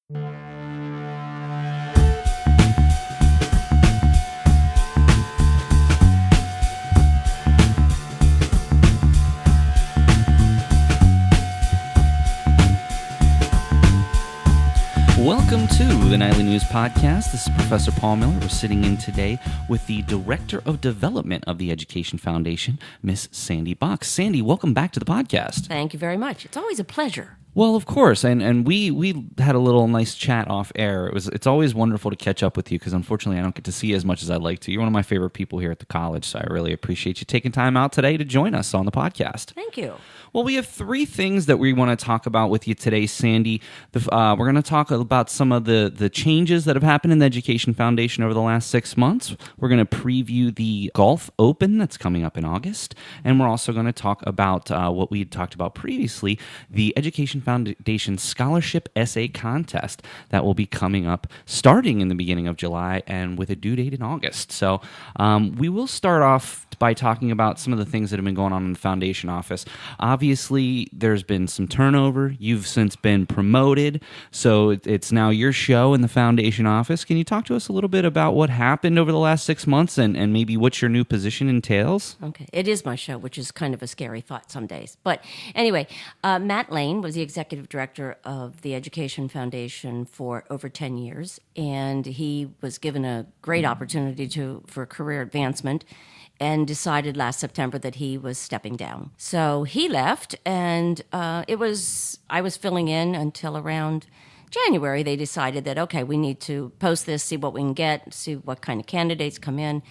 Welcome to the Nightly News Podcast. This is Professor Paul Miller. We're sitting in today with the Director of Development of the Education Foundation, Miss Sandy Box. Sandy, welcome back to the podcast. Thank you very much. It's always a pleasure. Well, of course, and we had a little nice chat off air. It's always wonderful to catch up with you because unfortunately I don't get to see you as much as I'd like to. You're one of my favorite people here at the college, so I really appreciate you taking time out today to join us on the podcast. Thank you. Well, we have three things that we want to talk about with you today, Sandy. We're going to talk about some of the changes that have happened in the Education Foundation over the last 6 months. We're going to preview the Golf Open that's coming up in August. And we're also going to talk about what we had talked about previously, the Education Foundation Scholarship Essay Contest that will be coming up starting in the beginning of July and with a due date in August. So we will start off by talking about some of the things that have been going on in the foundation office. Obviously, there's been some turnover. You've since been promoted, so it's now your show in the foundation office. Can you talk to us a little bit about what happened over the last 6 months and maybe what your new position entails? Okay. It is my show, which is kind of a scary thought some days. But anyway, Matt Lane was the executive director of the Education Foundation for over 10 years, and he was given a great opportunity for career advancement and decided last September that he was stepping down. So he left, and I was filling in until around January. They decided that, okay, we need to post this, see what we can get, see what kind of candidates come in.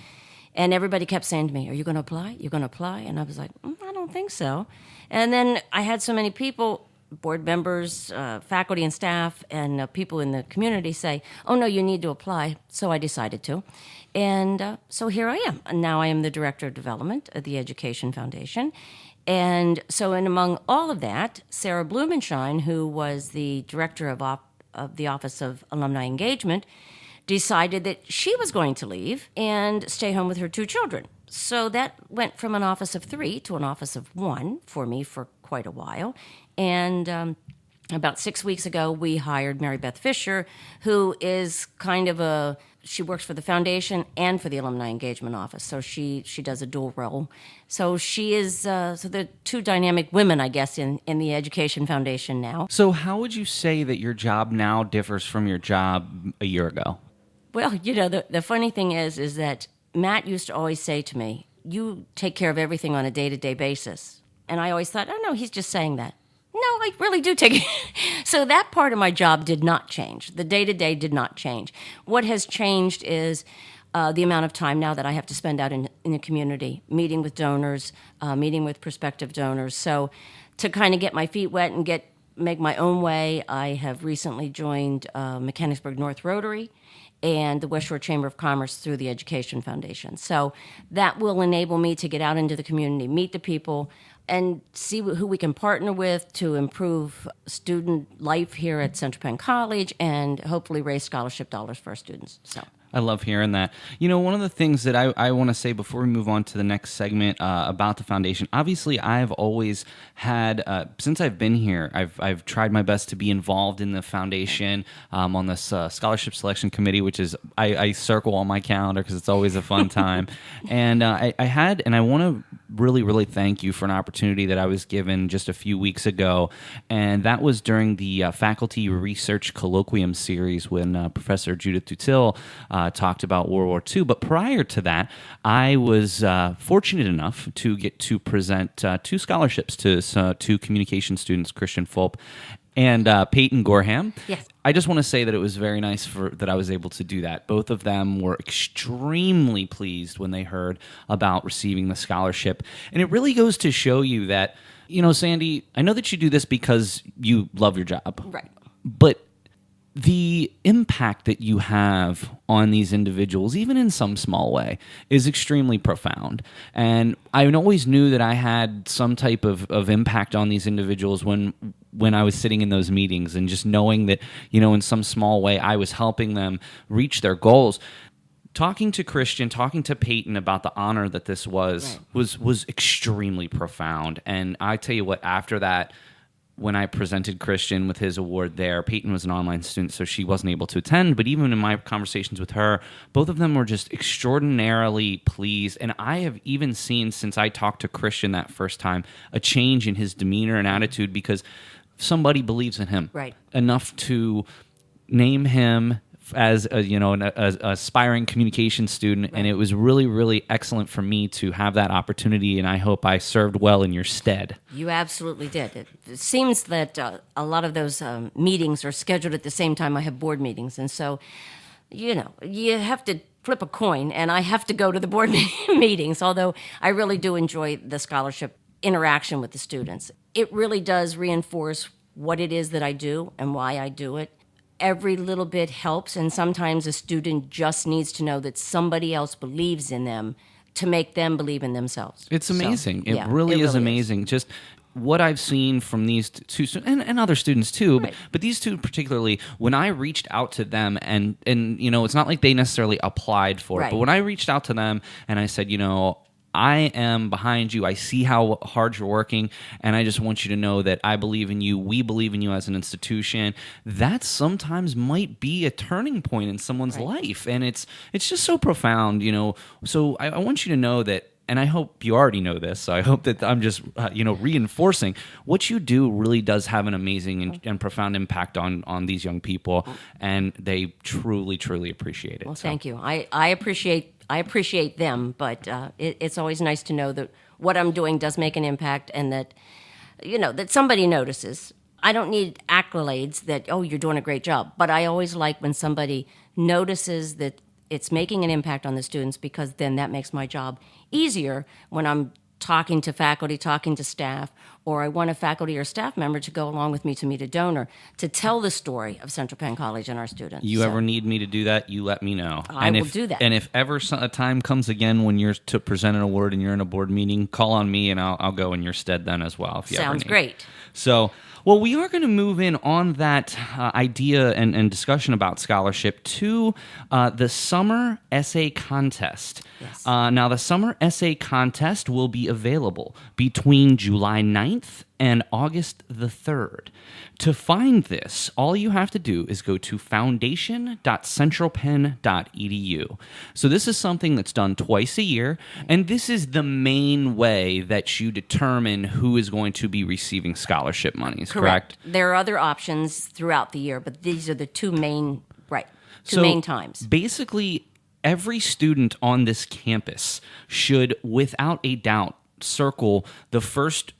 And everybody kept saying to me, are you going to apply? You're going to apply? And I was like, I don't think so. And then I had so many people, board members, faculty and staff, and people in the community say, oh, no, you need to apply. So I decided to. And so here I am. And now I am the Director of Development at the Education Foundation. And so among all of that, Sarah Blumenshine, who was the Director of the Office of Alumni Engagement, decided that she was going to leave and stay home with her 2 children. So that went from an office of 3 to an office of 1 for me for quite a while. And about 6 weeks ago, we hired Mary Beth Fisher, who is kind of she works for the foundation and for the Alumni Engagement Office. So she does a dual role. So she is, so the 2 dynamic women, I guess, in the Education Foundation now. So how would you say that your job now differs from your job a year ago? Well, the funny thing is that Matt used to always say to me, you take care of everything on a day-to-day basis. And I always thought, oh, no, he's just saying that. No, I really do take it. So that part of my job did not change. The day-to-day did not change. What has changed is the amount of time now that I have to spend out in the community, meeting with donors, meeting with prospective donors. So to kind of get my feet wet and make my own way, I have recently joined Mechanicsburg North Rotary and the West Shore Chamber of Commerce through the Education Foundation. So that will enable me to get out into the community, meet the people, and see who we can partner with to improve student life here at Central Penn College and hopefully raise scholarship dollars for our students. So I love hearing that. One of the things that I want to say before we move on to the next segment about the foundation, obviously I've always had, since I've been here, I've tried my best to be involved in the foundation on this scholarship selection committee, which is, I circle on my calendar because it's always a fun time. And I want to really, really thank you for an opportunity that I was given just a few weeks ago. And that was during the Faculty Research Colloquium series when Professor Judith Dutil talked about World War II. But prior to that, I was fortunate enough to get to present 2 scholarships to 2 communication students, Christian Fulp and Peyton Gorham. Yes. I just want to say that it was very nice that I was able to do that. Both of them were extremely pleased when they heard about receiving the scholarship. And it really goes to show you that, Sandy, I know that you do this because you love your job. Right. But the impact that you have on these individuals, even in some small way, is extremely profound. And I always knew that I had some type of impact on these individuals when I was sitting in those meetings, and just knowing that, in some small way I was helping them reach their goals. Talking to Christian, talking to Peyton about the honor that this was extremely profound. And I tell you what, after that, when I presented Christian with his award there. Peyton was an online student, so she wasn't able to attend. But even in my conversations with her, both of them were just extraordinarily pleased. And I have even seen, since I talked to Christian that first time, a change in his demeanor and attitude because somebody believes in him enough to name him as an aspiring communication student, and it was really, really excellent for me to have that opportunity, and I hope I served well in your stead. You absolutely did. It seems that a lot of those meetings are scheduled at the same time I have board meetings, and so, you have to flip a coin, and I have to go to the board meetings, although I really do enjoy the scholarship interaction with the students. It really does reinforce what it is that I do and why I do it. Every little bit helps, and sometimes a student just needs to know that somebody else believes in them to make them believe in themselves. It's amazing. So, it really is amazing. Just what I've seen from these two and other students too, but these two particularly, when I reached out to them, and it's not like they necessarily applied for it, but when I reached out to them and I said, I am behind you. I see how hard you're working, and I just want you to know that I believe in you. We believe in you as an institution. That sometimes might be a turning point in someone's life, and it's just so profound, So I want you to know that, and I hope you already know this, so I hope that I'm just, reinforcing what you do really does have an amazing and profound impact on these young people, and they truly, truly appreciate it. Well, thank you. I appreciate them, but it's always nice to know that what I'm doing does make an impact, and that, that somebody notices. I don't need accolades that, oh, you're doing a great job, but I always like when somebody notices that it's making an impact on the students, because then that makes my job easier when I'm talking to faculty, talking to staff, or I want a faculty or staff member to go along with me to meet a donor to tell the story of Central Penn College and our students. You ever need me to do that, you let me know. I will do that. And if ever a time comes again when you're to present an award and you're in a board meeting, call on me and I'll go in your stead then as well. If you Sounds ever need. Great. So, well, we are going to move in on that idea and discussion about scholarship to the summer essay contest. Yes. Now, the summer essay contest will be available between July 9th and August the 3rd. To find this, all you have to do is go to foundation.centralpenn.edu. So this is something that's done twice a year, and this is the main way that you determine who is going to be receiving scholarship monies, correct? There are other options throughout the year, but these are the two main main times. Basically, every student on this campus should, without a doubt, circle the first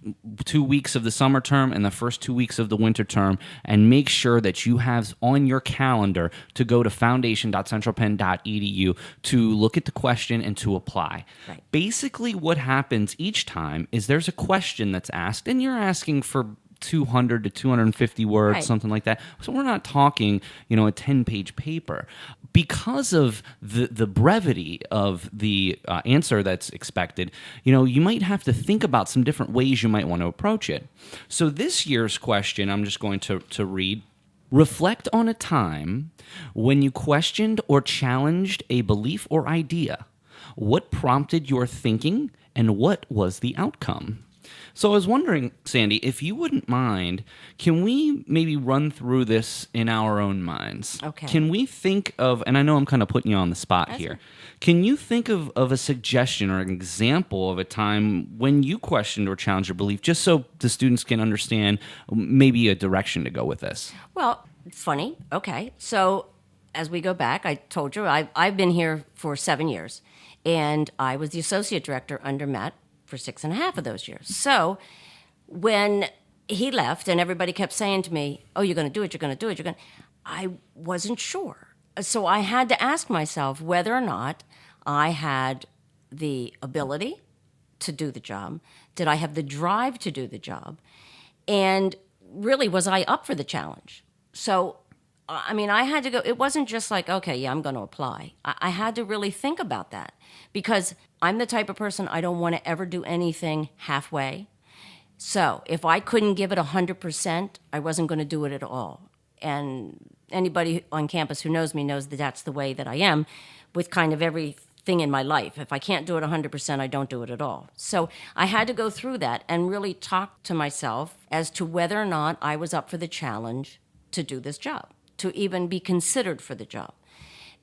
2 weeks of the summer term and the first 2 weeks of the winter term, and make sure that you have on your calendar to go to foundation.centralpenn.edu to look at the question and to apply. Right. Basically, what happens each time is there's a question that's asked, and you're asking for 200 to 250 words, something like that. So we're not talking, a 10-page paper. Because of the brevity of the answer that's expected, you might have to think about some different ways you might want to approach it. So this year's question, I'm just going to read. Reflect on a time when you questioned or challenged a belief or idea. What prompted your thinking, and what was the outcome? So I was wondering, Sandy, if you wouldn't mind, can we maybe run through this in our own minds? Okay. Can we think of, and I know I'm kind of putting you on the spot here, can you think of a suggestion or an example of a time when you questioned or challenged your belief, just so the students can understand maybe a direction to go with this? Well, funny. Okay. So as we go back, I told you, I've been here for 7 years, and I was the associate director under Matt for 6.5 of those years. So when he left and everybody kept saying to me, oh, you're going to do it, I wasn't sure. So I had to ask myself whether or not I had the ability to do the job. Did I have the drive to do the job? And really, was I up for the challenge? So, I had to go. It wasn't just like, okay, yeah, I'm going to apply. I had to really think about that, because I'm the type of person, I don't want to ever do anything halfway. So if I couldn't give it 100%, I wasn't going to do it at all. And anybody on campus who knows me knows that that's the way that I am with kind of every thing in my life. If I can't do it 100%, I don't do it at all. So I had to go through that and really talk to myself as to whether or not I was up for the challenge to do this job, to even be considered for the job.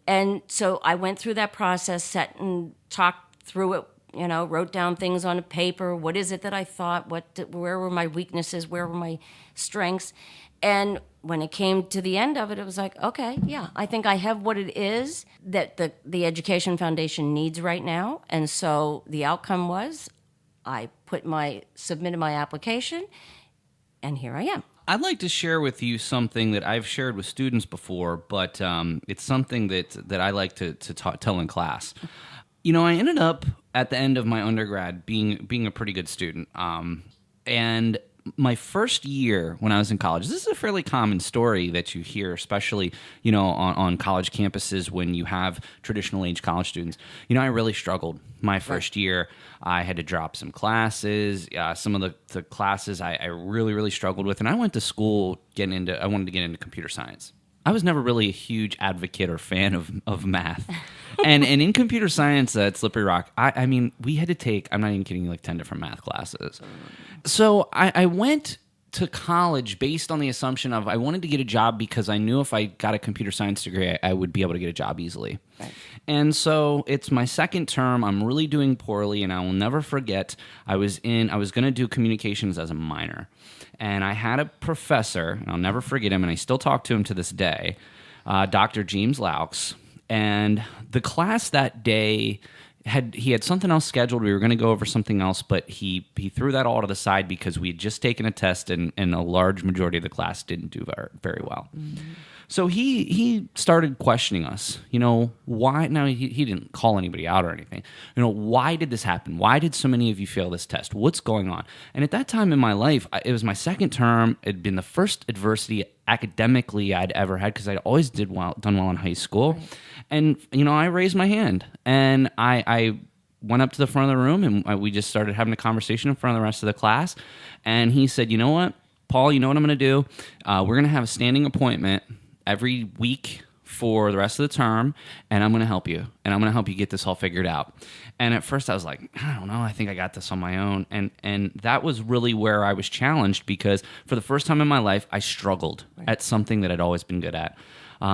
And so I went through that process, sat and talked through it, wrote down things on a paper. What is it that I thought? Where were my weaknesses? Where were my strengths? And when it came to the end of it, it was like, okay, yeah, I think I have what it is that the Education Foundation needs right now. And so the outcome was I submitted my application, and here I am. I'd like to share with you something that I've shared with students before, but it's something that I like to tell in class. I ended up at the end of my undergrad being a pretty good student, and my first year when I was in college, this is a fairly common story that you hear, especially, on college campuses when you have traditional age college students. I really struggled my first year. I had to drop some classes. Some of the classes I really, really struggled with. And I went to school I wanted to get into computer science. I was never really a huge advocate or fan of math. and in computer science at Slippery Rock, I mean, we had to take, I'm not even kidding you, like 10 different math classes. So I went to college based on the assumption of I wanted to get a job because I knew if I got a computer science degree, I would be able to get a job easily. Right. And so it's my second term. I'm really doing poorly, and I will never forget, I was going to do communications as a minor. And I had a professor, and I'll never forget him, and I still talk to him to this day, Dr. James Laux. And the class that day, he had something else scheduled. We were going to go over something else, but he threw that all to the side because we had just taken a test, and a large majority of the class didn't do very well. Mm-hmm. So he started questioning us, why? Now, he didn't call anybody out or anything. Why did this happen? Why did so many of you fail this test? What's going on? And at that time in my life, it was my second term. It had been the first adversity academically I'd ever had because I'd always done well in high school. Right. And, I raised my hand, and I went up to the front of the room, and we just started having a conversation in front of the rest of the class. And he said, you know what, Paul, you know what I'm going to do? We're going to have a standing appointment every week for the rest of the term, and I'm going to help you, and I'm going to help you get this all figured out. And at first I was like, I don't know, I think I got this on my own. And that was really where I was challenged because for the first time in my life, I struggled at something that I'd always been good at.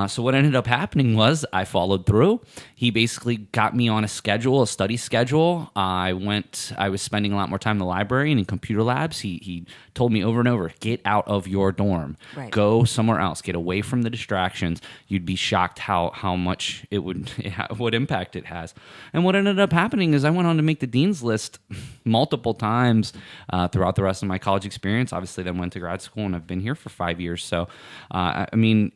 So what ended up happening was I followed through. He basically got me on a study schedule. I was spending a lot more time in the library and in computer labs. He told me over and over, get out of your dorm. Right. Go somewhere else. Get away from the distractions. You'd be shocked how much what impact it has. And what ended up happening is I went on to make the dean's list multiple times throughout the rest of my college experience. Obviously, then went to grad school, and I've been here for 5 years. So,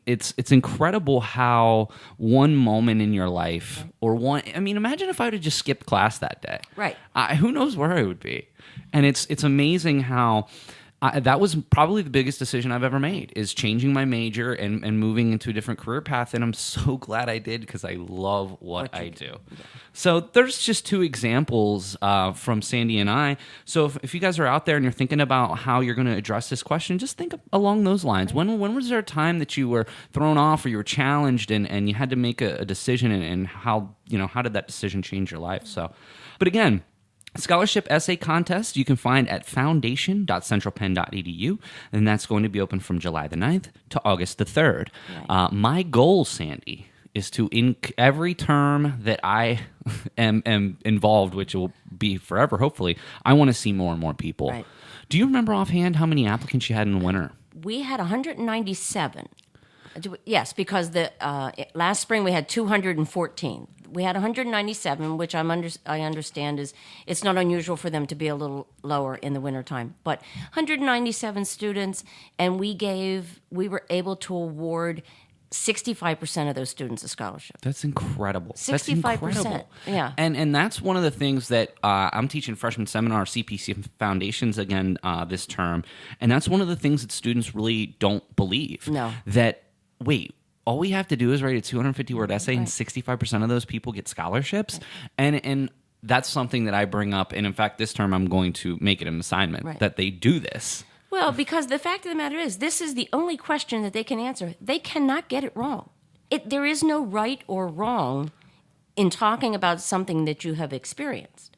it's incredible how one moment in your life imagine if I would have just skipped class that day. Right. Who knows where I would be. And it's amazing how that was probably the biggest decision I've ever made, is changing my major and moving into a different career path. And I'm so glad I did because I love what I do. Yeah. So there's just two examples from Sandy and I. So if you guys are out there and you're thinking about how you're going to address this question, just think along those lines. Right. When was there a time that you were thrown off or you were challenged and you had to make a decision, and how did that decision change your life? So, but again, scholarship essay contest you can find at foundation.centralpenn.edu, and that's going to be open from July the 9th to August the 3rd. Right. My goal, Sandy, is to, in every term that I am involved, which will be forever, hopefully, I want to see more and more people. Right. Do you remember offhand how many applicants you had in the winter? We had 197. Yes, because the last spring we had 214. We had 197, which I understand it's not unusual for them to be a little lower in the wintertime. But 197 students, and we were able to award 65% of those students a scholarship. That's incredible. 65%. That's incredible. Yeah. And that's one of the things that I'm teaching freshman seminar CPC Foundations again this term. And that's one of the things that students really don't believe. No. That, wait, all we have to do is write a 250-word essay, and 65% of those people get scholarships. Right. And that's something that I bring up. And in fact, this term I'm going to make it an assignment that they do this. Well, because the fact of the matter is, this is the only question that they can answer. They cannot get it wrong. There is no right or wrong in talking about something that you have experienced.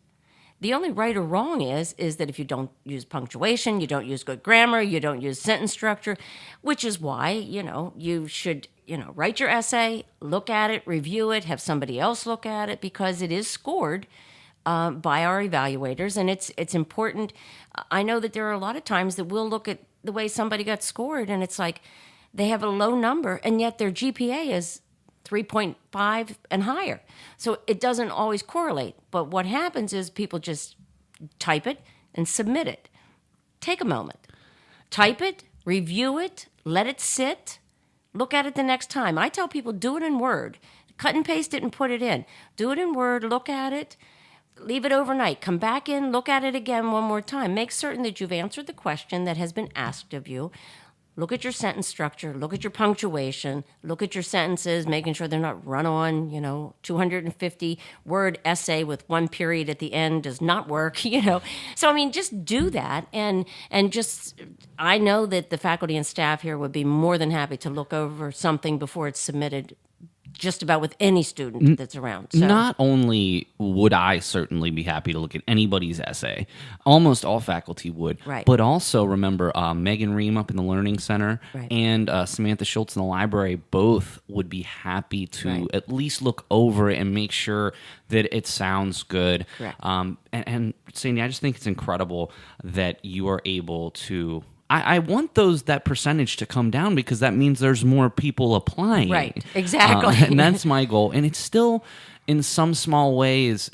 The only right or wrong is that if you don't use punctuation, you don't use good grammar, you don't use sentence structure, which is why, you should, write your essay, look at it, review it, have somebody else look at it, because it is scored by our evaluators, and it's important. I know that there are a lot of times that we'll look at the way somebody got scored, and it's like they have a low number, and yet their GPA is 3.5 and higher. So it doesn't always correlate. But what happens is people just type it and submit it. Take a moment. Type it, review it, let it sit, look at it the next time. I tell people, do it in Word. Cut and paste it and put it in. Do it in Word, look at it, leave it overnight. Come back in, look at it again one more time. Make certain that you've answered the question that has been asked of you. Look at your sentence structure, look at your punctuation, look at your sentences, making sure they're not run on, 250-word essay with one period at the end does not work, So, just do that. And just, I know that the faculty and staff here would be more than happy to look over something before it's submitted, just about with any student that's around. So. Not only would I certainly be happy to look at anybody's essay, almost all faculty would, right. But also remember Megan Ream up in the Learning Center right. and Samantha Schultz in the library both would be happy to right. at least look over it and make sure that it sounds good. And Sandy, I just think it's incredible that you are able to... I want that percentage to come down because that means there's more people applying. Right, exactly. And that's my goal. And it's still, in some small ways,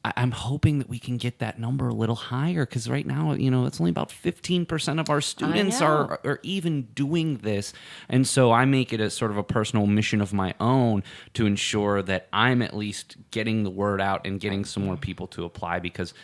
I'm hoping that we can get that number a little higher because right now, it's only about 15% of our students are even doing this. And so I make it a sort of a personal mission of my own to ensure that I'm at least getting the word out and getting some more people to apply because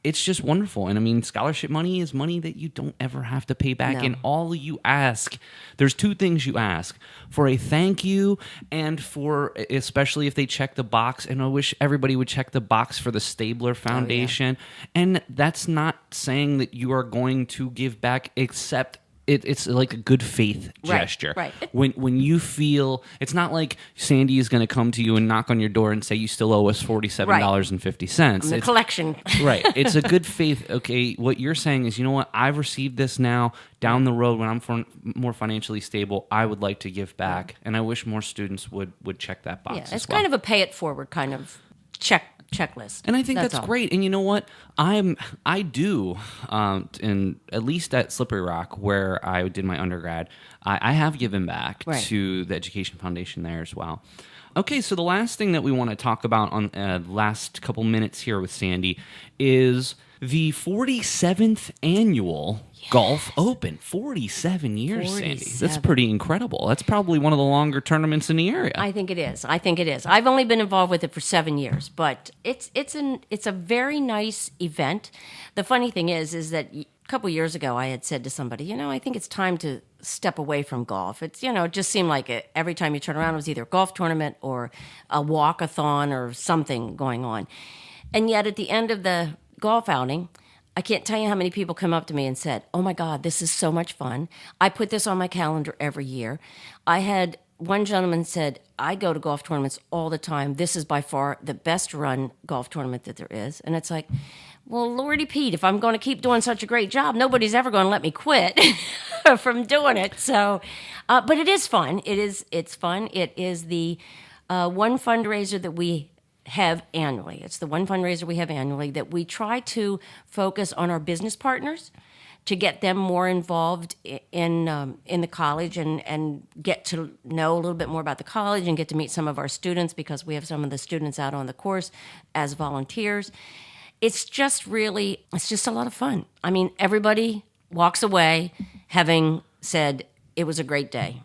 it's just wonderful. And scholarship money is money that you don't ever have to pay back. No. And all you ask, there's two things you ask: for a thank you and for, especially if they check the box, and I wish everybody would check the box for the Stabler Foundation. And that's not saying that you are going to give back, except it's like a good faith gesture. Right. When you feel, it's not like Sandy is going to come to you and knock on your door and say you still owe us $47.50. The collection. Right. It's a good faith. Okay, what you're saying is, you know what? I've received this now. Down the road, when I'm more financially stable, I would like to give back, and I wish more students would check that box. Yeah, it's kind of a pay it forward kind of checklist. And I think that's great. And you know what? I do, and at least at Slippery Rock, where I did my undergrad, I have given back to the Education Foundation there as well. Okay, so the last thing that we want to talk about on last couple minutes here with Sandy is the 47th annual Golf Open. 47 years, 47. Sandy. That's pretty incredible. That's probably one of the longer tournaments in the area. I think it is. I've only been involved with it for 7 years, but it's a very nice event. The funny thing is that a couple years ago I had said to somebody, I think it's time to step away from golf. It's, it just seemed like every time you turn around it was either a golf tournament or a walk-a-thon or something going on. And yet at the end of the golf outing, I can't tell you how many people come up to me and said, "Oh my God, this is so much fun. I put this on my calendar every year." I had one gentleman said, "I go to golf tournaments all the time. This is by far the best run golf tournament that there is." And it's like, well, Lordy Pete, if I'm going to keep doing such a great job, nobody's ever going to let me quit from doing it. So, but it is fun. It's fun. It is the one fundraiser that we have annually. It's the one fundraiser we have annually that we try to focus on our business partners to get them more involved in the college and get to know a little bit more about the college and get to meet some of our students because we have some of the students out on the course as volunteers. It's just a lot of fun. Everybody walks away having said it was a great day.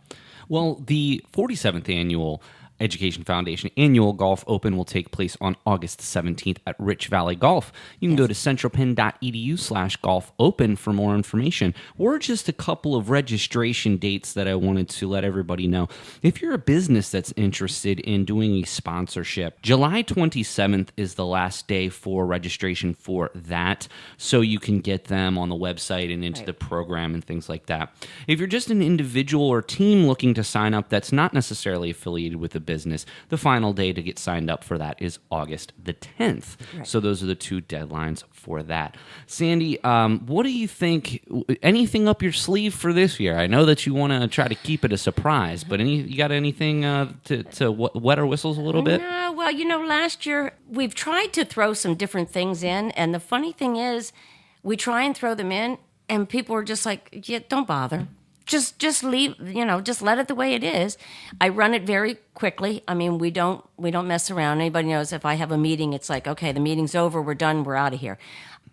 Well, the 47th annual Education Foundation Annual Golf Open will take place on August 17th at Rich Valley Golf. You can go to centralpenn.edu/golf open for more information, or just a couple of registration dates that I wanted to let everybody know. If you're a business that's interested in doing a sponsorship, July 27th is the last day for registration for that, so you can get them on the website and into the program and things like that. If you're just an individual or team looking to sign up that's not necessarily affiliated with a business. The final day to get signed up for that is August the 10th. Right. So those are the two deadlines for that. Sandy, what do you think? Anything up your sleeve for this year? I know that you want to try to keep it a surprise, but you got anything to wet our whistles a little bit? No, well, last year we've tried to throw some different things in, and the funny thing is, we try and throw them in, and people are just like, "Yeah, don't bother. Just leave. Just let it the way it is." I run it very quickly. I mean, we don't mess around. Anybody knows if I have a meeting, it's like, okay, the meeting's over, we're done, we're out of here.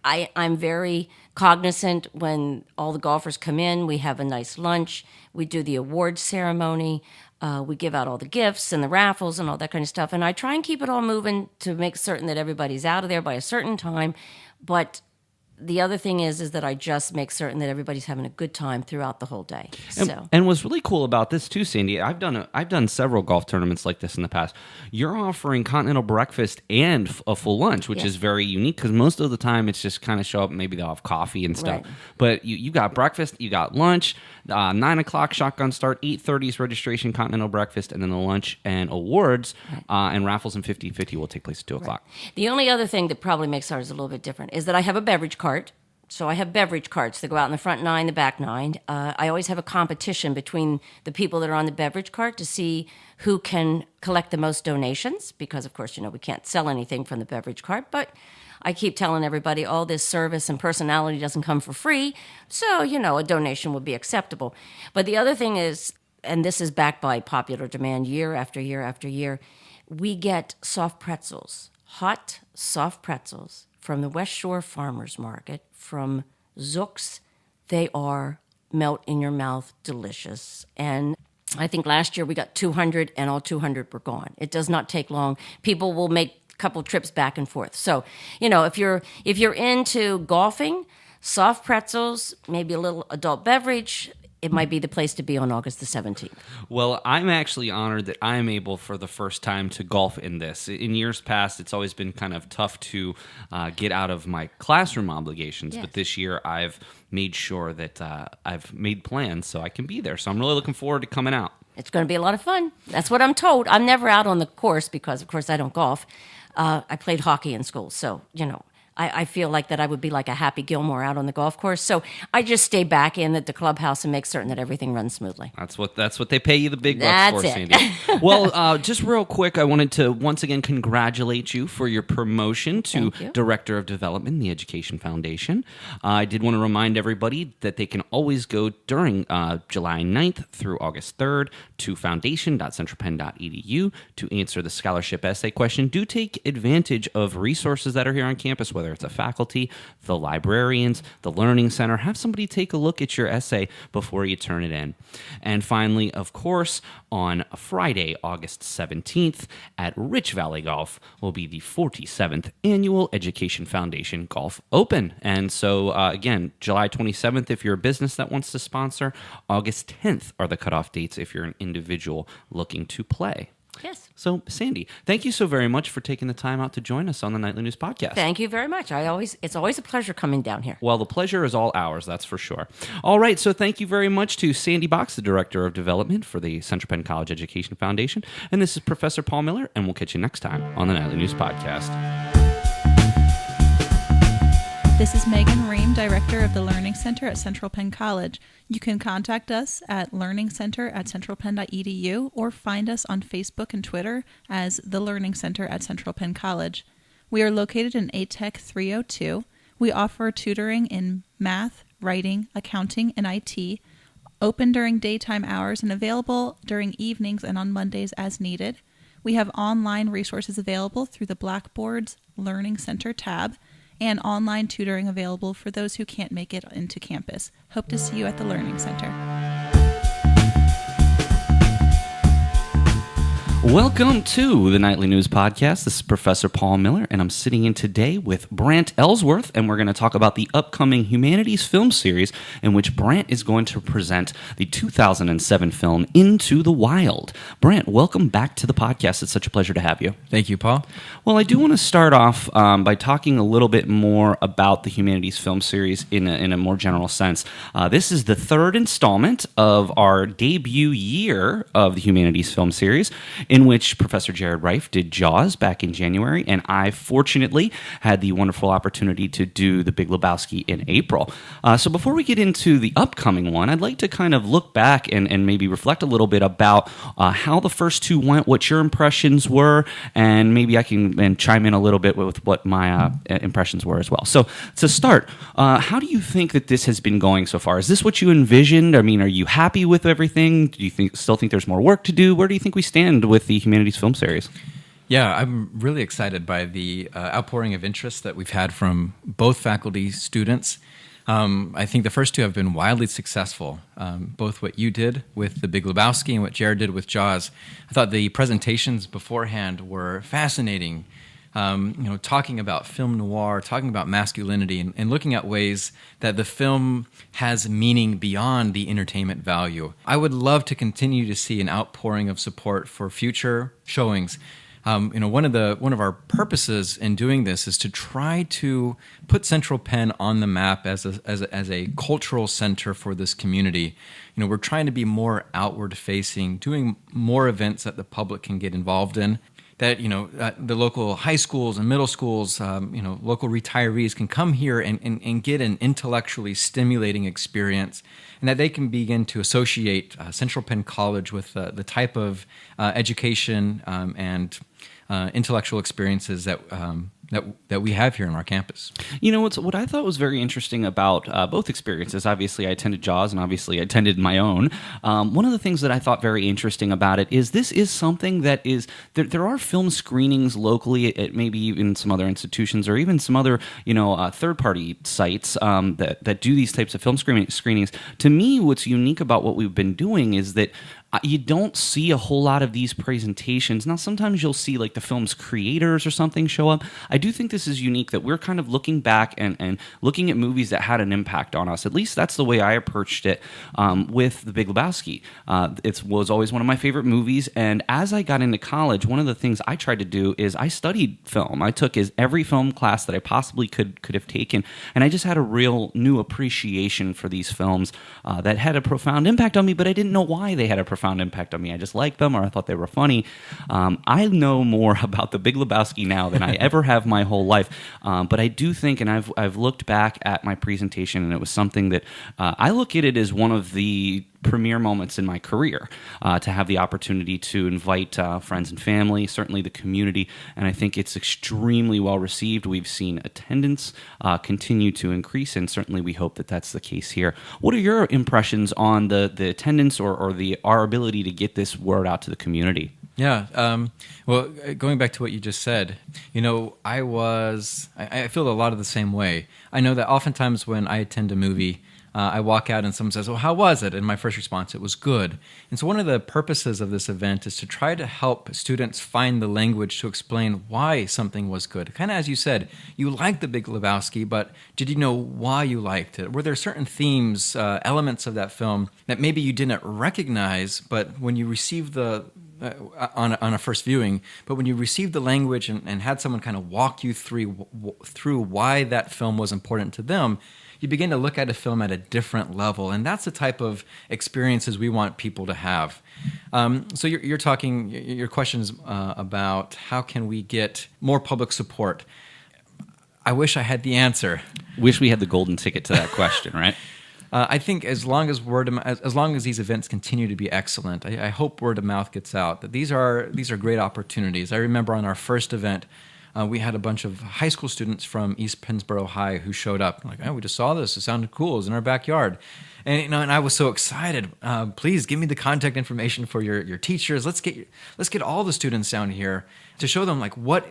I'm very cognizant when all the golfers come in. We have a nice lunch. We do the awards ceremony. We give out all the gifts and the raffles and all that kind of stuff. And I try and keep it all moving to make certain that everybody's out of there by a certain time. But the other thing is that I just make certain that everybody's having a good time throughout the whole day. And what's really cool about this too, Sandy, I've done several golf tournaments like this in the past. You're offering continental breakfast and a full lunch, which is very unique because most of the time it's just kind of show up, maybe they'll have coffee and stuff. Right. But you got breakfast, you got lunch, 9 o'clock shotgun start, 8:30 is registration, continental breakfast, and then the lunch and awards and raffles and 50/50 will take place at 2 o'clock. The only other thing that probably makes ours a little bit different is that I have a beverage cart. So I have beverage carts that go out in the front 9, the back 9. I always have a competition between the people that are on the beverage cart to see who can collect the most donations because, of course, we can't sell anything from the beverage cart. But I keep telling everybody all this service and personality doesn't come for free. So, a donation would be acceptable. But the other thing is, and this is backed by popular demand year after year after year, we get soft pretzels, hot soft pretzels from the West Shore Farmers Market, from Zook's. They are melt-in-your-mouth delicious. And I think last year we got 200, and all 200 were gone. It does not take long. People will make a couple trips back and forth. So, if you're into golfing, soft pretzels, maybe a little adult beverage, it might be the place to be on August the 17th. Well, I'm actually honored that I'm able for the first time to golf in this. In years past, it's always been kind of tough to get out of my classroom obligations, but this year I've made sure that I've made plans so I can be there. So I'm really looking forward to coming out. It's going to be a lot of fun. That's what I'm told. I'm never out on the course because, of course, I don't golf. I played hockey in school, so, I feel like that I would be like a Happy Gilmore out on the golf course. So I just stay back in at the clubhouse and make certain that everything runs smoothly. That's what they pay you the big bucks for, Sandy. Well, just real quick, I wanted to once again congratulate you for your promotion to Director of Development in the Education Foundation. I did want to remind everybody that they can always go during July 9th through August 3rd to foundation.centralpenn.edu to answer the scholarship essay question. Do take advantage of resources that are here on campus, whether it's a faculty, the librarians, the learning center. Have somebody take a look at your essay before you turn it in. And finally, of course, on Friday, August 17th at Rich Valley Golf will be the 47th Annual Education Foundation Golf Open. And so, again, July 27th if you're a business that wants to sponsor. August 10th are the cutoff dates if you're an individual looking to play. Yes. So, Sandy, thank you so very much for taking the time out to join us on the Nightly News Podcast. Thank you very much. It's always a pleasure coming down here. Well, the pleasure is all ours, that's for sure. All right, so thank you very much to Sandy Box, the Director of Development for the Central Penn College Education Foundation. And this is Professor Paul Miller, and we'll catch you next time on the Nightly News Podcast. This is Megan Ream, Director of the Learning Center at Central Penn College. You can contact us at learningcenter@centralpenn.edu or find us on Facebook and Twitter as the Learning Center at Central Penn College. We are located in ATEC 302. We offer tutoring in math, writing, accounting, and IT, open during daytime hours and available during evenings and on Mondays as needed. We have online resources available through the Blackboard's Learning Center tab, and online tutoring available for those who can't make it into campus. Hope to see you at the Learning Center. Welcome to the Nightly News Podcast. This is Professor Paul Miller, and I'm sitting in today with Brant Ellsworth, and we're going to talk about the upcoming Humanities Film Series, in which Brant is going to present the 2007 film Into the Wild. Brant, welcome back to the podcast. It's such a pleasure to have you. Thank you, Paul. Well, I do want to start off by talking a little bit more about the Humanities Film Series in a more general sense. This is the third installment of our debut year of the Humanities Film Series, in which Professor Jared Reif did Jaws back in January, and I fortunately had the wonderful opportunity to do The Big Lebowski in April. So before we get into the upcoming one, I'd like to kind of look back and maybe reflect a little bit about how the first two went, what your impressions were, and maybe I can chime in a little bit with what my impressions were as well. So to start, how do you think that this has been going so far? Is this what you envisioned? I mean, are you happy with everything? Do you still think there's more work to do? Where do you think we stand with the Humanities Film Series? Yeah, I'm really excited by the outpouring of interest that we've had from both faculty, students. I think the first two have been wildly successful, both what you did with The Big Lebowski and what Jared did with Jaws. I thought the presentations beforehand were fascinating, talking about film noir, talking about masculinity, and looking at ways that the film has meaning beyond the entertainment value. I would love to continue to see an outpouring of support for future showings. One of our purposes in doing this is to try to put Central Penn on the map as a cultural center for this community. We're trying to be more outward facing, doing more events that the public can get involved in. That the local high schools and middle schools, local retirees can come here and get an intellectually stimulating experience, and that they can begin to associate Central Penn College with the type of education and intellectual experiences that we have here on our campus. What I thought was very interesting about both experiences, obviously I attended Jaws and obviously I attended my own. One of the things that I thought very interesting about it is this is something that is, there are film screenings locally at maybe even some other institutions or even some other, third-party sites that do these types of film screenings. To me, what's unique about what we've been doing is that you don't see a whole lot of these presentations. Now, sometimes you'll see like the film's creators or something show up. I do think this is unique that we're kind of looking back and looking at movies that had an impact on us. At least that's the way I approached it with The Big Lebowski. It was always one of my favorite movies, and as I got into college, one of the things I tried to do is I studied film. I took every film class that I possibly could have taken, and I just had a real new appreciation for these films that had a profound impact on me, but I didn't know why they had a profound impact on me. I just liked them, or I thought they were funny. I know more about The Big Lebowski now than I ever have my whole life, but I do think, and I've looked back at my presentation, and it was something that I look at it as one of the premier moments in my career, to have the opportunity to invite friends and family, certainly the community, and I think it's extremely well received. We've seen attendance continue to increase, and certainly we hope that that's the case here. What are your impressions on the attendance or our ability to get this word out to the community? Yeah. Well, going back to what you just said, I feel a lot of the same way. I know that oftentimes when I attend a movie, I walk out and someone says, "Well, how was it?" And my first response, "It was good." And so one of the purposes of this event is to try to help students find the language to explain why something was good. Kind of as you said, you liked The Big Lebowski, but did you know why you liked it? Were there certain themes, elements of that film that maybe you didn't recognize, but when you received on a first viewing, but when you received the language and had someone kind of walk you through why that film was important to them, you begin to look at a film at a different level, and that's the type of experiences we want people to have. So you're talking, your questions about how can we get more public support. I wish I had the answer. Wish we had the golden ticket to that question, right? I think as long as these events continue to be excellent, I hope word of mouth gets out that these are great opportunities. I remember on our first event, we had a bunch of high school students from East Pennsboro High who showed up. Like, "Oh, we just saw this. It sounded cool. It was in our backyard." And and I was so excited. Please give me the contact information for your teachers. Let's get all the students down here to show them like what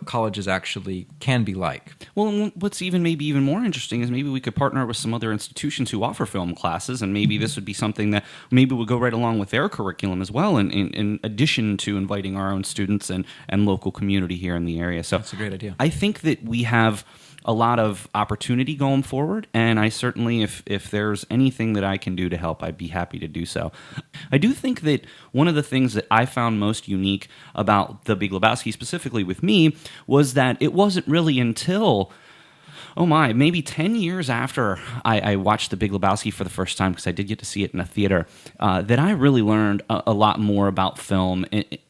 colleges actually can be like. Well, what's maybe even more interesting is maybe we could partner with some other institutions who offer film classes, and maybe this would be something that maybe would go right along with their curriculum as well, in addition to inviting our own students and local community here in the area. So that's a great idea. I think that we have a lot of opportunity going forward, and I certainly, if there's anything that I can do to help, I'd be happy to do so. I do think that one of the things that I found most unique about The Big Lebowski, specifically with me, was that it wasn't really until maybe 10 years after I watched The Big Lebowski for the first time, because I did get to see it in a theater, that I really learned a lot more about film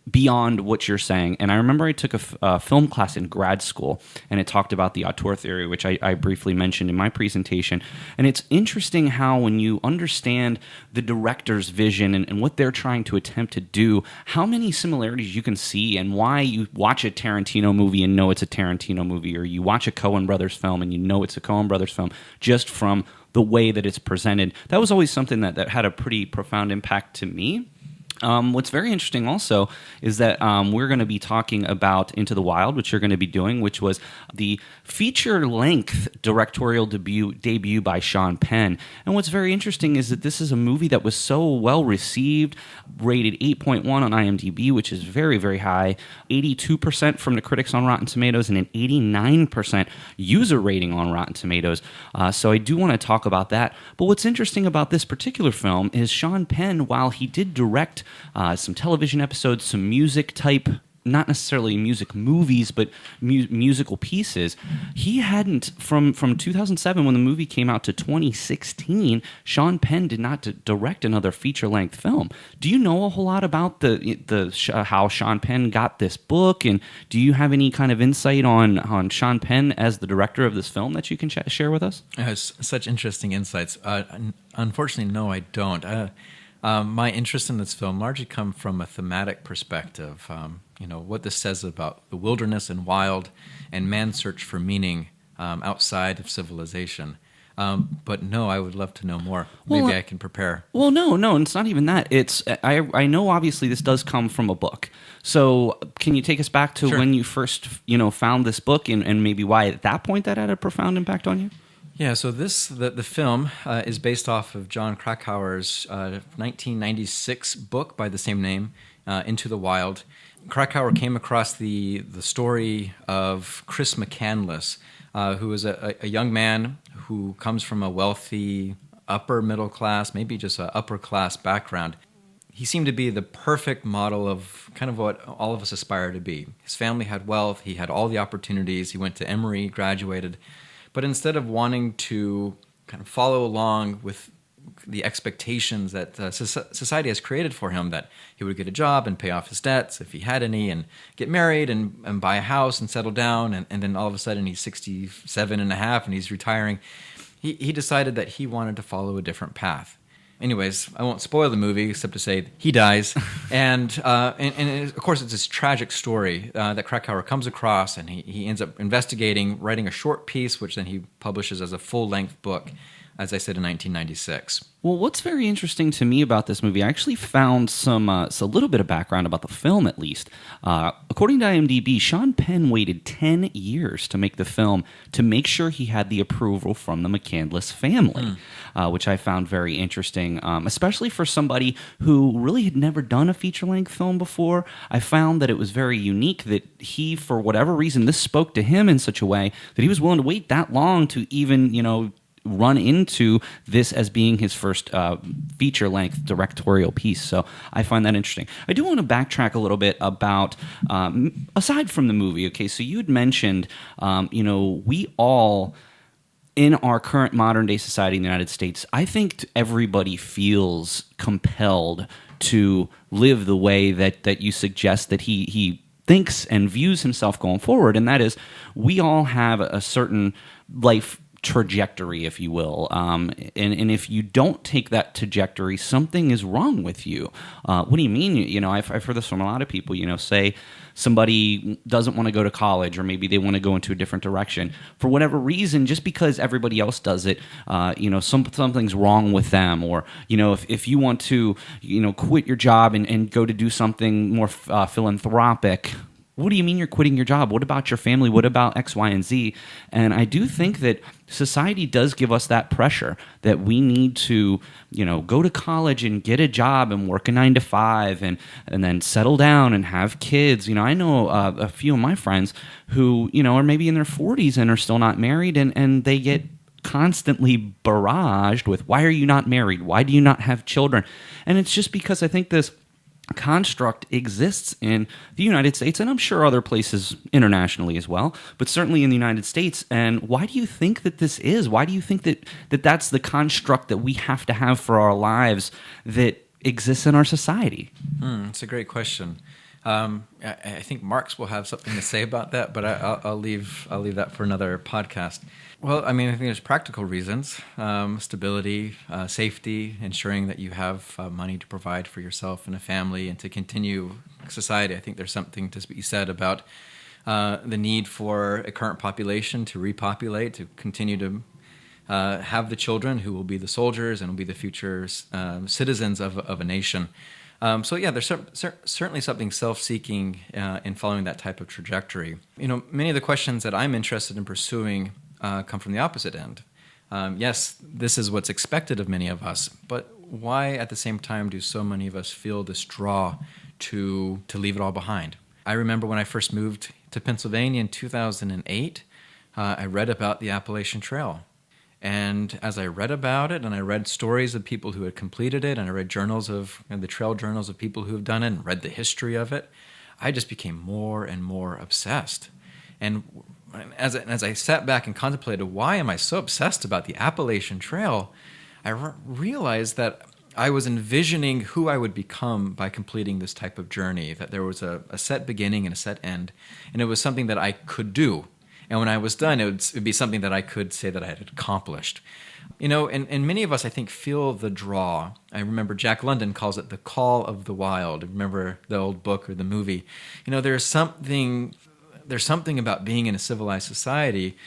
beyond what you're saying. And I remember I took a film class in grad school, and it talked about the auteur theory, which I briefly mentioned in my presentation. And it's interesting how when you understand the director's vision and what they're trying to attempt to do, how many similarities you can see, and why you watch a Tarantino movie and know it's a Tarantino movie, or you watch a Coen Brothers film and you know it's a Coen Brothers film just from the way that it's presented. That was always something that had a pretty profound impact to me. What's very interesting also is that we're going to be talking about Into the Wild, which you're going to be doing, which was the feature-length directorial debut by Sean Penn. And what's very interesting is that this is a movie that was so well received, rated 8.1 on IMDb, which is very, very high, 82% from the critics on Rotten Tomatoes, and an 89% user rating on Rotten Tomatoes. So I do want to talk about that. But what's interesting about this particular film is Sean Penn, while he did direct some television episodes, some music type, not necessarily music movies, but musical pieces. He hadn't, from 2007 when the movie came out to 2016, Sean Penn did not direct another feature-length film. Do you know a whole lot about how Sean Penn got this book, and do you have any kind of insight on Sean Penn as the director of this film that you can share with us? Such interesting insights. Unfortunately, no, I don't. My interest in this film largely come from a thematic perspective. What this says about the wilderness and wild and man's search for meaning outside of civilization. But no, I would love to know more. Maybe I can prepare. Well, no, it's not even that. It's I know obviously this does come from a book. So can you take us back to when you first found this book and maybe why at that point that had a profound impact on you? Yeah, so the film is based off of John Krakauer's 1996 book by the same name, Into the Wild. Krakauer came across the story of Chris McCandless, who is a young man who comes from a wealthy upper middle class, maybe just an upper class background. He seemed to be the perfect model of kind of what all of us aspire to be. His family had wealth, he had all the opportunities, he went to Emory, graduated. But instead of wanting to kind of follow along with the expectations that society has created for him, that he would get a job and pay off his debts if he had any, and get married and buy a house and settle down, and then all of a sudden he's 67 and a half and he's retiring, he decided that he wanted to follow a different path. Anyways, I won't spoil the movie except to say he dies, and of course it's this tragic story that Krakauer comes across, and he ends up investigating, writing a short piece, which then he publishes as a full-length book, as I said, in 1996. Well, what's very interesting to me about this movie, I actually found a little bit of background about the film, at least. According to IMDb, Sean Penn waited 10 years to make the film to make sure he had the approval from the McCandless family, which I found very interesting, especially for somebody who really had never done a feature-length film before. I found that it was very unique that he, for whatever reason, this spoke to him in such a way that he was willing to wait that long to even, run into this as being his first feature-length directorial piece. So I find that interesting. I do want to backtrack a little bit about, aside from the movie, okay, so you had mentioned, we all, in our current modern-day society in the United States, I think everybody feels compelled to live the way that you suggest that he thinks and views himself going forward, and that is, we all have a certain life trajectory, if you will, and if you don't take that trajectory, something is wrong with you. What do you mean? I've heard this from a lot of people. Say somebody doesn't want to go to college, or maybe they want to go into a different direction for whatever reason, just because everybody else does it. Something's wrong with them, or if you want to, quit your job and go to do something more philanthropic. What do you mean you're quitting your job? What about your family? What about X, Y, and Z? And I do think that society does give us that pressure that we need to, go to college and get a job and work a 9-to-5 and then settle down and have kids. I know a few of my friends who, are maybe in their 40s and are still not married, and they get constantly barraged with, why are you not married? Why do you not have children? And it's just because I think this construct exists in the United States, and I'm sure other places internationally as well, but certainly in the United States. And why do you think that this is? Why do you think that's the construct that we have to have for our lives that exists in our society? It's a great question. I think Marx will have something to say about that, but I'll leave that for another podcast. Well, I mean, I think there's practical reasons: stability, safety, ensuring that you have money to provide for yourself and a family, and to continue society. I think there's something to be said about the need for a current population to repopulate, to continue to have the children who will be the soldiers and will be the future citizens of a nation. So yeah, there's certainly something self-seeking in following that type of trajectory. Many of the questions that I'm interested in pursuing come from the opposite end. Yes, this is what's expected of many of us, but why at the same time do so many of us feel this draw to leave it all behind? I remember when I first moved to Pennsylvania in 2008, I read about the Appalachian Trail. And as I read about it, and I read stories of people who had completed it, and I read the trail journals of people who have done it, and read the history of it, I just became more and more obsessed. And as I sat back and contemplated, why am I so obsessed about the Appalachian Trail, I realized that I was envisioning who I would become by completing this type of journey, that there was a set beginning and a set end, and it was something that I could do. And when I was done, it would be something that I could say that I had accomplished. And many of us, I think, feel the draw. I remember Jack London calls it the call of the wild. Remember the old book or the movie? There's something about being in a civilized society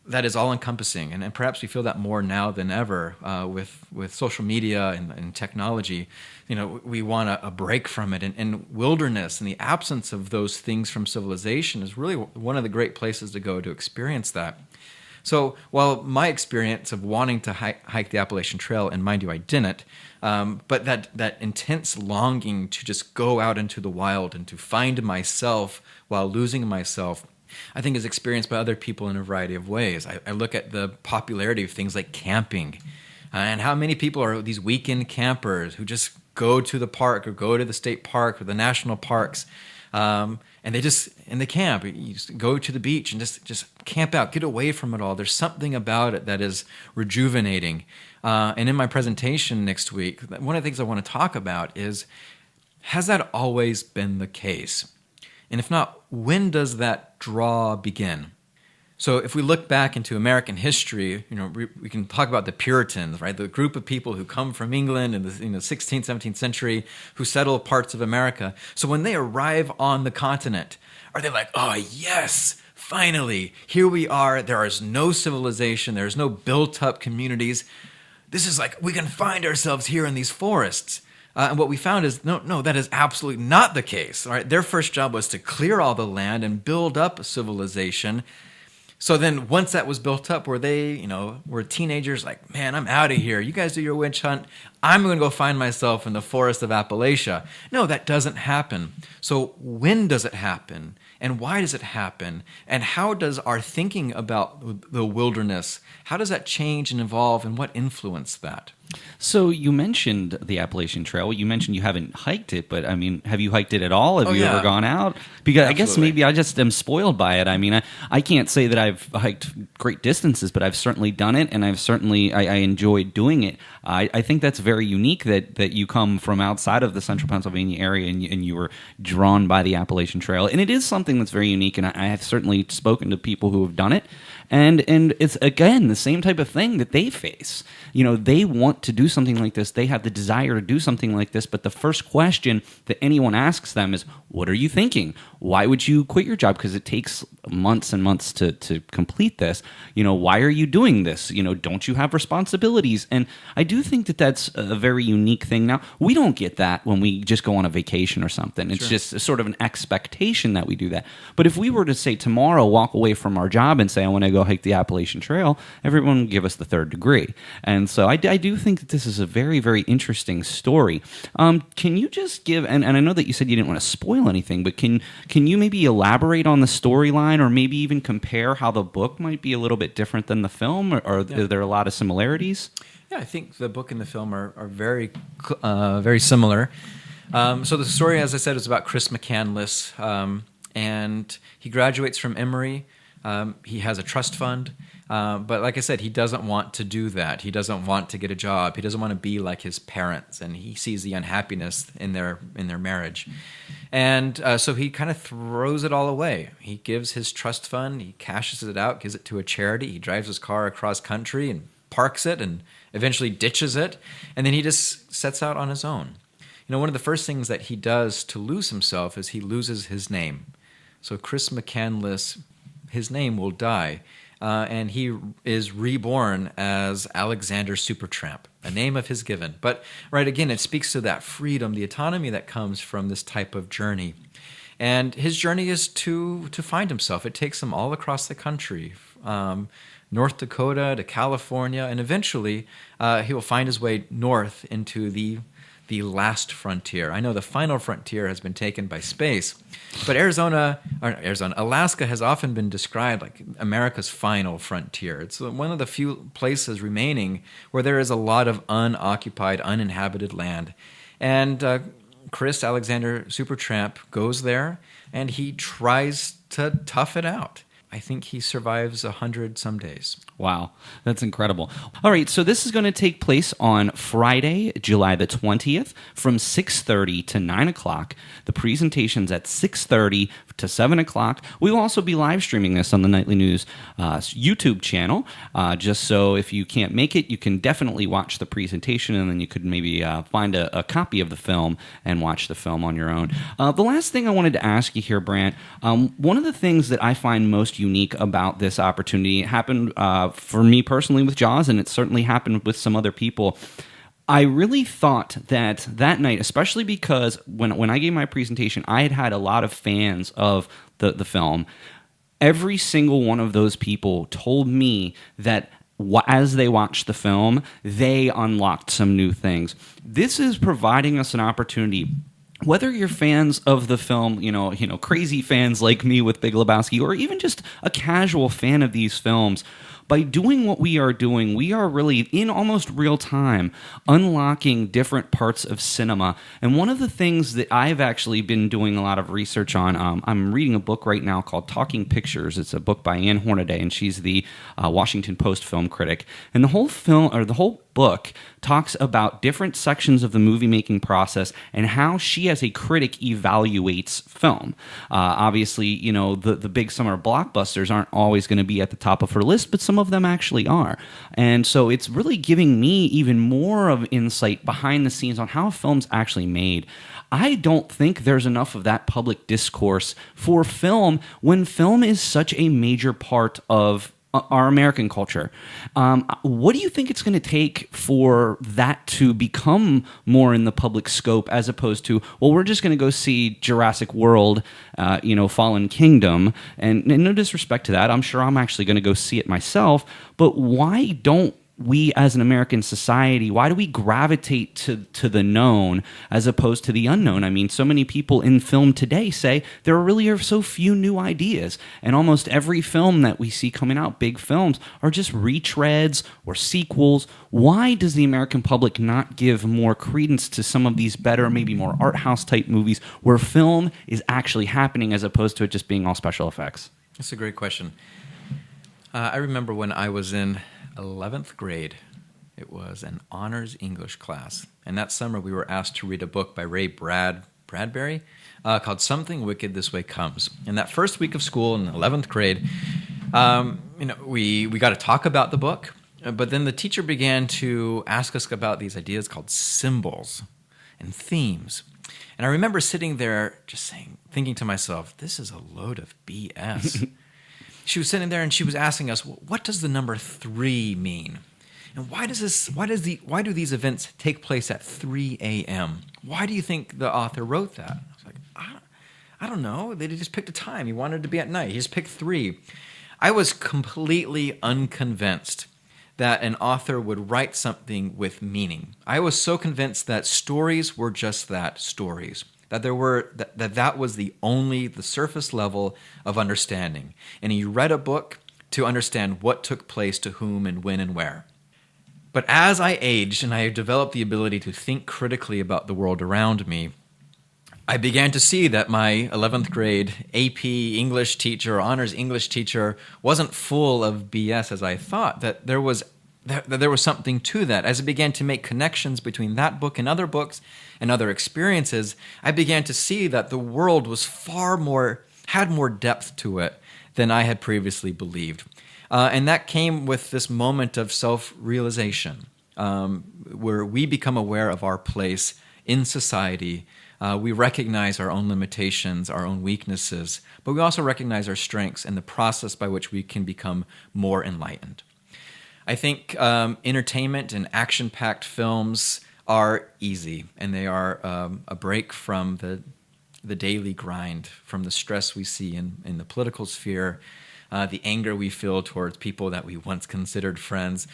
that is all-encompassing, and perhaps we feel that more now than ever with social media and technology. We want a break from it, and wilderness and the absence of those things from civilization is really one of the great places to go to experience that. So while my experience of wanting to hike the Appalachian Trail, and mind you, I didn't, but that intense longing to just go out into the wild and to find myself while losing myself, I think is experienced by other people in a variety of ways. I look at the popularity of things like camping, and how many people are these weekend campers who just go to the park or go to the state park or the national parks, and they camp. You just go to the beach and just camp out, get away from it all. There's something about it that is rejuvenating. And in my presentation next week, one of the things I want to talk about is, has that always been the case? And if not, when does that draw begin? So if we look back into American history, we can talk about the Puritans, right? The group of people who come from England in the 16th, 17th century, who settle parts of America. So when they arrive on the continent, are they like, oh yes, finally, here we are. There is no civilization. There's no built-up communities. This is like, we can find ourselves here in these forests. And what we found is, no, that is absolutely not the case. All right? Their first job was to clear all the land and build up a civilization. So then once that was built up, were teenagers like, man, I'm out of here. You guys do your witch hunt. I'm going to go find myself in the forest of Appalachia. No, that doesn't happen. So when does it happen? And why does it happen? And how does our thinking about the wilderness, how does that change and evolve, and what influenced that? So you mentioned the Appalachian Trail. You mentioned you haven't hiked it, but I mean, have you hiked it at all? Have you ever gone out? Because absolutely. I guess maybe I just am spoiled by it. I mean, I can't say that I've hiked great distances, but I've certainly done it, and I enjoyed doing it. I think that's very unique that you come from outside of the central Pennsylvania area and you were drawn by the Appalachian Trail. And it is something that's very unique, and I have certainly spoken to people who have done it. And it's, again, the same type of thing that they face. They want to do something like this. They have the desire to do something like this. But the first question that anyone asks them is, what are you thinking? Why would you quit your job? Because it takes months and months to complete this. Why are you doing this? Don't you have responsibilities? And I do think that that's a very unique thing. Now, we don't get that when we just go on a vacation or something. It's just sort of an expectation that we do that. But if we were to say tomorrow, walk away from our job and say, I want to go hike the Appalachian Trail, everyone would give us the third degree. And so I do think that this is a very, very interesting story. Can you just give, and I know that you said you didn't want to spoil anything, but can you maybe elaborate on the storyline, or maybe even compare how the book might be a little bit different than the film, or are there a lot of similarities? Yeah, I think the book and the film are very, very similar. So the story, as I said, is about Chris McCandless, and he graduates from Emory. He has a trust fund. But like I said, he doesn't want to do that. He doesn't want to get a job. He doesn't want to be like his parents, and he sees the unhappiness in their marriage. And so he kind of throws it all away. He gives his trust fund, he cashes it out, gives it to a charity. He drives his car across country and parks it and eventually ditches it. And then he just sets out on his own. One of the first things that he does to lose himself is he loses his name. So Chris McCandless, his name will die. And he is reborn as Alexander Supertramp, a name of his given. But, right, again, it speaks to that freedom, the autonomy that comes from this type of journey. And his journey is to find himself. It takes him all across the country, North Dakota to California, and eventually he will find his way north into the last frontier. I know the final frontier has been taken by space, but Alaska has often been described like America's final frontier. It's one of the few places remaining where there is a lot of unoccupied, uninhabited land. And Chris Alexander Supertramp goes there, and he tries to tough it out. I think he survives 100 some days. Wow, that's incredible. All right, so this is going to take place on Friday, July the 20th, from 6:30 to 9 o'clock. The presentation's at 6:30 to 7 o'clock. We will also be live streaming this on the Nightly News YouTube channel, just so if you can't make it, you can definitely watch the presentation, and then you could maybe find a copy of the film and watch the film on your own. The last thing I wanted to ask you here, Brant, one of the things that I find most unique about this opportunity happened for me personally with Jaws, and it certainly happened with some other people. I really thought that night, especially because when I gave my presentation, I had a lot of fans of the film. Every single one of those people told me that as they watched the film, they unlocked some new things. This is providing us an opportunity. Whether you're fans of the film, crazy fans like me with Big Lebowski, or even just a casual fan of these films, by doing what we are doing, we are really, in almost real time, unlocking different parts of cinema. And one of the things that I've actually been doing a lot of research on, I'm reading a book right now called Talking Pictures. It's a book by Ann Hornaday, and she's the Washington Post film critic. And the whole book talks about different sections of the movie-making process and how she, as a critic, evaluates film. Obviously, the big summer blockbusters aren't always going to be at the top of her list, but some of them actually are. And so it's really giving me even more of insight behind the scenes on how a film's actually made. I don't think there's enough of that public discourse for film when film is such a major part of our American culture. What do you think it's going to take for that to become more in the public scope, as opposed to, well, we're just going to go see Jurassic World, Fallen Kingdom, and no disrespect to that, I'm sure I'm actually going to go see it myself, but why don't we as an American society, why do we gravitate to the known as opposed to the unknown? I mean, so many people in film today say there really are so few new ideas, and almost every film that we see coming out, big films, are just retreads or sequels. Why does the American public not give more credence to some of these better, maybe more art house type movies where film is actually happening as opposed to it just being all special effects? That's a great question. I remember when I was in 11th grade. It was an honors English class. And that summer we were asked to read a book by Ray Bradbury called Something Wicked This Way Comes. And that first week of school in 11th grade, we got to talk about the book, but then the teacher began to ask us about these ideas called symbols and themes. And I remember sitting there just thinking to myself, this is a load of BS. She was sitting there and she was asking us, well, what does the number 3 mean? And why do these events take place at 3 a.m.? Why do you think the author wrote that? I was like, I don't know. They just picked a time. He wanted it to be at night. He just picked 3. I was completely unconvinced that an author would write something with meaning. I was so convinced that stories were just that, stories. That was the surface level of understanding. And you read a book to understand what took place to whom and when and where. But as I aged and I developed the ability to think critically about the world around me, I began to see that my 11th grade AP English teacher, honors English teacher, wasn't full of BS as I thought, that there was something to that. As I began to make connections between that book and other books and other experiences, I began to see that the world was had more depth to it than I had previously believed. And that came with this moment of self-realization, where we become aware of our place in society. We recognize our own limitations, our own weaknesses, but we also recognize our strengths and the process by which we can become more enlightened. I think entertainment and action-packed films are easy, and they are a break from the daily grind, from the stress we see in the political sphere, the anger we feel towards people that we once considered friends.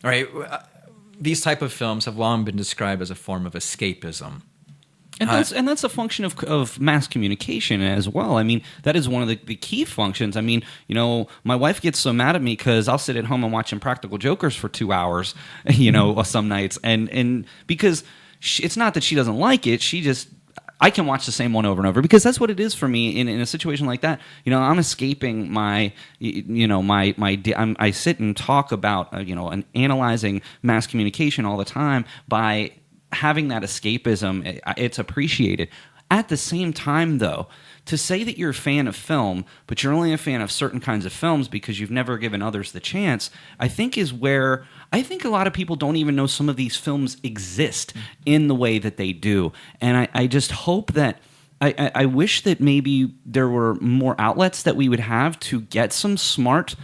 All right, these type of films have long been described as a form of escapism. And that's a function of mass communication as well. I mean, that is one of the key functions. I mean, my wife gets so mad at me because I'll sit at home and watch Impractical Jokers for 2 hours, some nights. And because it's not that she doesn't like it, I can watch the same one over and over because that's what it is for me in a situation like that. I'm escaping I sit and talk about, and analyzing mass communication all the time by having that escapism. It's appreciated. At the same time, though, to say that you're a fan of film, but you're only a fan of certain kinds of films because you've never given others the chance, I think is where I think a lot of people don't even know some of these films exist in the way that they do. And I just hope that I wish that maybe there were more outlets that we would have to get some smart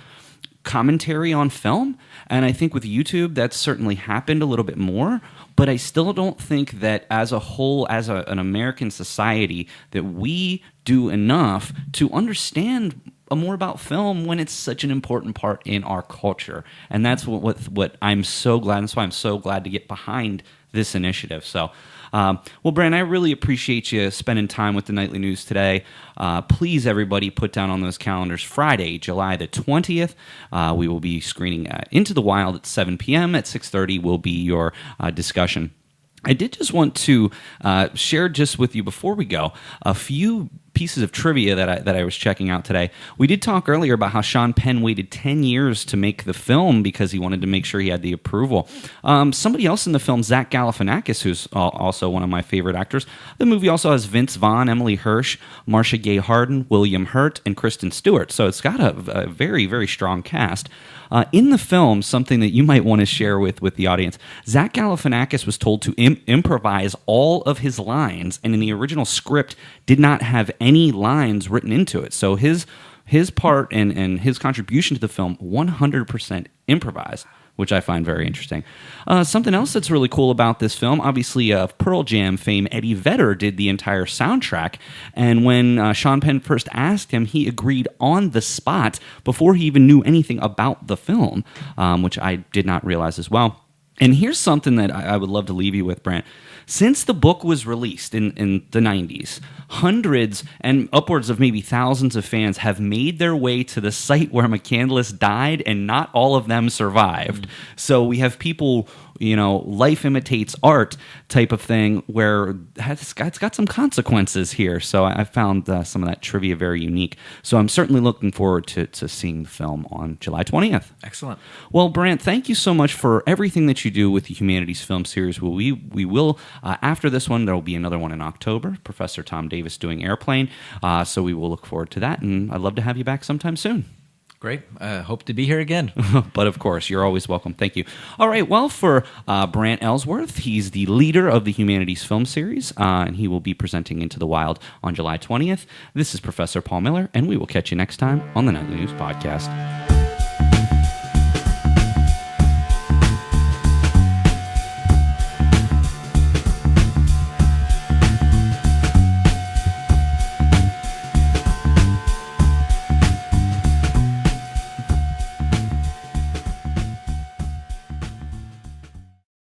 commentary on film. And I think with YouTube, that's certainly happened a little bit more. But I still don't think that as a whole, as an American society, that we do enough to understand more about film when it's such an important part in our culture. And that's what I'm so glad. That's why I'm so glad to get behind this initiative. So, well, Brant, I really appreciate you spending time with the Nightly News today. Please, everybody, put down on those calendars Friday, July the 20th. We will be screening Into the Wild at 7 p.m. At 6:30 will be your discussion. I did just want to share just with you before we go a few pieces of trivia that I was checking out today. We did talk earlier about how Sean Penn waited 10 years to make the film because he wanted to make sure he had the approval. Somebody else in the film, Zach Galifianakis, who's also one of my favorite actors. The movie also has Vince Vaughn, Emily Hirsch, Marcia Gay Harden, William Hurt, and Kristen Stewart. So it's got a very, very strong cast. In the film, something that you might want to share with the audience, Zach Galifianakis was told to improvise all of his lines, and in the original script did not have any lines written into it. So his part and his contribution to the film, 100% improvised, which I find very interesting. Something else that's really cool about this film, obviously Pearl Jam fame Eddie Vedder did the entire soundtrack, and when Sean Penn first asked him, he agreed on the spot before he even knew anything about the film, which I did not realize as well. And here's something that I would love to leave you with, Brant. Since the book was released in the 90s, hundreds and upwards of maybe thousands of fans have made their way to the site where McCandless died, and not all of them survived. So we have people, life imitates art type of thing where it's got some consequences here. So I found some of that trivia very unique. So I'm certainly looking forward to seeing the film on July 20th. Excellent. Well, Brant, thank you so much for everything that you do with the Humanities Film Series. We will, after this one, there will be another one in October, Professor Tom Davis doing Airplane. So we will look forward to that, and I'd love to have you back sometime soon. Great. Hope to be here again. But of course, you're always welcome. Thank you. All right. Well, for Brant Ellsworth, he's the leader of the Humanities Film Series, and he will be presenting Into the Wild on July 20th. This is Professor Paul Miller, and we will catch you next time on the Nightly News Podcast.